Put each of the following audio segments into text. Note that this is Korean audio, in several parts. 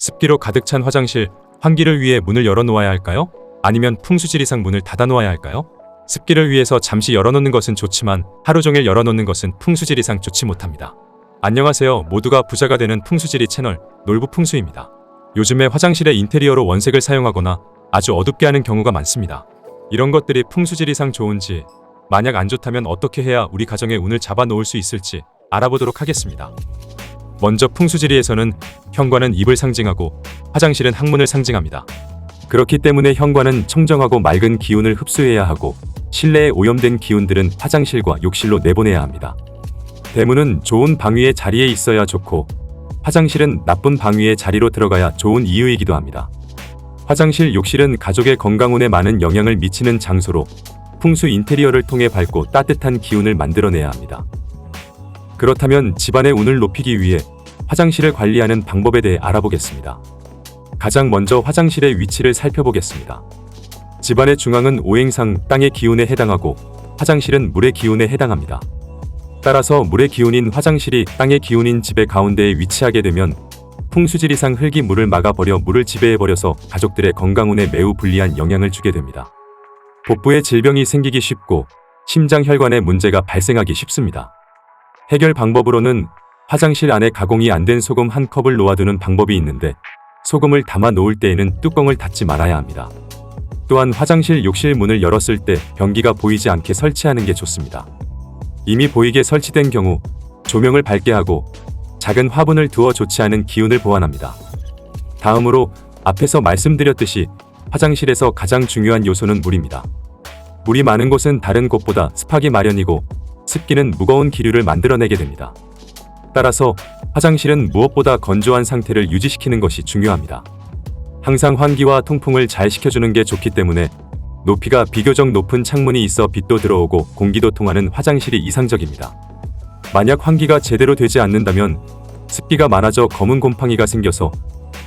습기로 가득 찬 화장실, 환기를 위해 문을 열어놓아야 할까요? 아니면 풍수질 이상 문을 닫아놓아야 할까요? 습기를 위해서 잠시 열어놓는 것은 좋지만 하루 종일 열어놓는 것은 풍수질 이상 좋지 못합니다. 안녕하세요. 모두가 부자가 되는 풍수지리 채널 놀부풍수입니다. 요즘에 화장실의 인테리어로 원색을 사용하거나 아주 어둡게 하는 경우가 많습니다. 이런 것들이 풍수질 이상 좋은지, 만약 안 좋다면 어떻게 해야 우리 가정의 운을 잡아 놓을 수 있을지 알아보도록 하겠습니다. 먼저 풍수지리에서는 현관은 입을 상징하고 화장실은 항문을 상징합니다. 그렇기 때문에 현관은 청정하고 맑은 기운을 흡수해야 하고 실내에 오염된 기운들은 화장실과 욕실로 내보내야 합니다. 대문은 좋은 방위의 자리에 있어야 좋고 화장실은 나쁜 방위의 자리로 들어가야 좋은 이유이기도 합니다. 화장실, 욕실은 가족의 건강운에 많은 영향을 미치는 장소로 풍수 인테리어를 통해 밝고 따뜻한 기운을 만들어내야 합니다. 그렇다면 집안의 운을 높이기 위해 화장실을 관리하는 방법에 대해 알아보겠습니다. 가장 먼저 화장실의 위치를 살펴보겠습니다. 집안의 중앙은 오행상 땅의 기운에 해당하고 화장실은 물의 기운에 해당합니다. 따라서 물의 기운인 화장실이 땅의 기운인 집의 가운데에 위치하게 되면 풍수지리상 흙이 물을 막아버려 물을 지배해버려서 가족들의 건강운에 매우 불리한 영향을 주게 됩니다. 복부에 질병이 생기기 쉽고 심장혈관에 문제가 발생하기 쉽습니다. 해결 방법으로는 화장실 안에 가공이 안 된 소금 한 컵을 놓아두는 방법이 있는데 소금을 담아 놓을 때에는 뚜껑을 닫지 말아야 합니다. 또한 화장실, 욕실 문을 열었을 때 변기가 보이지 않게 설치하는 게 좋습니다. 이미 보이게 설치된 경우 조명을 밝게 하고 작은 화분을 두어 좋지 않은 기운을 보완합니다. 다음으로 앞에서 말씀드렸듯이 화장실에서 가장 중요한 요소는 물입니다. 물이 많은 곳은 다른 곳보다 습하기 마련이고 습기는 무거운 기류를 만들어내게 됩니다. 따라서 화장실은 무엇보다 건조한 상태를 유지시키는 것이 중요합니다. 항상 환기와 통풍을 잘 시켜주는 게 좋기 때문에 높이가 비교적 높은 창문이 있어 빛도 들어오고 공기도 통하는 화장실이 이상적입니다. 만약 환기가 제대로 되지 않는다면 습기가 많아져 검은 곰팡이가 생겨서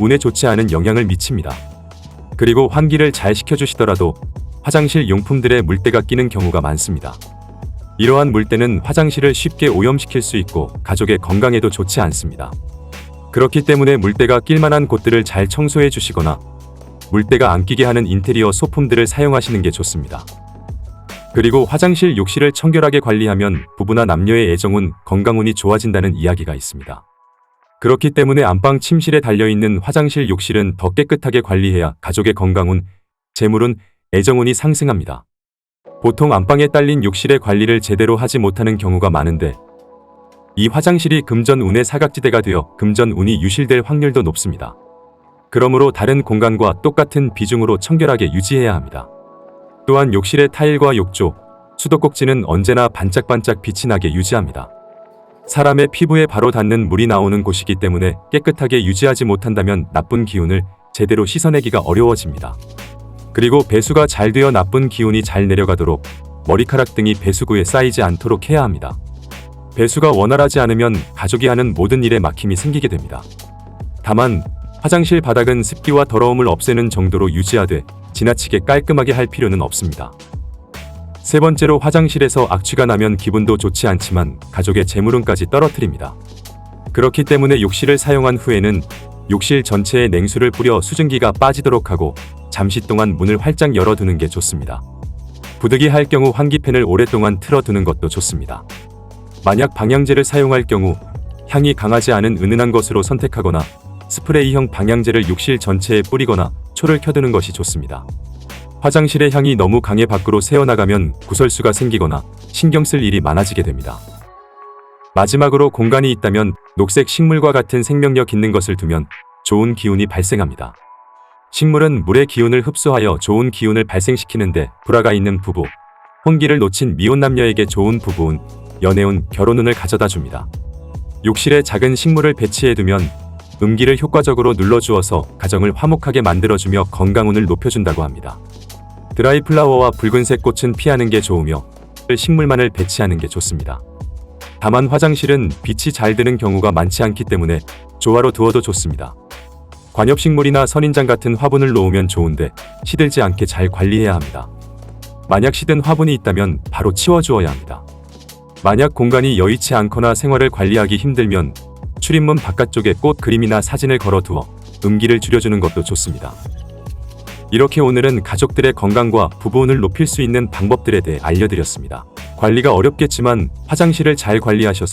운에 좋지 않은 영향을 미칩니다. 그리고 환기를 잘 시켜주시더라도 화장실 용품들에 물때가 끼는 경우가 많습니다. 이러한 물때는 화장실을 쉽게 오염시킬 수 있고 가족의 건강에도 좋지 않습니다. 그렇기 때문에 물때가 낄 만한 곳들을 잘 청소해 주시거나 물때가 안 끼게 하는 인테리어 소품들을 사용하시는 게 좋습니다. 그리고 화장실, 욕실을 청결하게 관리하면 부부나 남녀의 애정운, 건강운이 좋아진다는 이야기가 있습니다. 그렇기 때문에 안방 침실에 달려있는 화장실, 욕실은 더 깨끗하게 관리해야 가족의 건강운, 재물운, 애정운이 상승합니다. 보통 안방에 딸린 욕실의 관리를 제대로 하지 못하는 경우가 많은데 이 화장실이 금전운의 사각지대가 되어 금전운이 유실될 확률도 높습니다. 그러므로 다른 공간과 똑같은 비중으로 청결하게 유지해야 합니다. 또한 욕실의 타일과 욕조, 수도꼭지는 언제나 반짝반짝 빛이 나게 유지합니다. 사람의 피부에 바로 닿는 물이 나오는 곳이기 때문에 깨끗하게 유지하지 못한다면 나쁜 기운을 제대로 씻어내기가 어려워집니다. 그리고 배수가 잘 되어 나쁜 기운이 잘 내려가도록 머리카락 등이 배수구에 쌓이지 않도록 해야 합니다. 배수가 원활하지 않으면 가족이 하는 모든 일에 막힘이 생기게 됩니다. 다만 화장실 바닥은 습기와 더러움을 없애는 정도로 유지하되 지나치게 깔끔하게 할 필요는 없습니다. 세 번째로 화장실에서 악취가 나면 기분도 좋지 않지만 가족의 재물운까지 떨어뜨립니다. 그렇기 때문에 욕실을 사용한 후에는 욕실 전체에 냉수를 뿌려 수증기가 빠지도록 하고 잠시 동안 문을 활짝 열어두는 게 좋습니다. 부득이 할 경우 환기팬을 오랫동안 틀어두는 것도 좋습니다. 만약 방향제를 사용할 경우 향이 강하지 않은 은은한 것으로 선택하거나 스프레이형 방향제를 욕실 전체에 뿌리거나 초를 켜두는 것이 좋습니다. 화장실의 향이 너무 강해 밖으로 새어나가면 구설수가 생기거나 신경 쓸 일이 많아지게 됩니다. 마지막으로 공간이 있다면 녹색 식물과 같은 생명력 있는 것을 두면 좋은 기운이 발생합니다. 식물은 물의 기운을 흡수하여 좋은 기운을 발생시키는데 불화가 있는 부부, 혼기를 놓친 미혼 남녀에게 좋은 부부운, 연애운, 결혼운을 가져다 줍니다. 욕실에 작은 식물을 배치해두면 음기를 효과적으로 눌러주어서 가정을 화목하게 만들어주며 건강운을 높여준다고 합니다. 드라이 플라워와 붉은색 꽃은 피하는 게 좋으며 식물만을 배치하는 게 좋습니다. 다만 화장실은 빛이 잘 드는 경우가 많지 않기 때문에 조화로 두어도 좋습니다. 관엽식물이나 선인장 같은 화분을 놓으면 좋은데 시들지 않게 잘 관리해야 합니다. 만약 시든 화분이 있다면 바로 치워주어야 합니다. 만약 공간이 여의치 않거나 생활을 관리하기 힘들면 출입문 바깥쪽에 꽃 그림이나 사진을 걸어두어 음기를 줄여주는 것도 좋습니다. 이렇게 오늘은 가족들의 건강과 부부운을 높일 수 있는 방법들에 대해 알려드렸습니다. 관리가 어렵겠지만 화장실을 잘 관리하셔서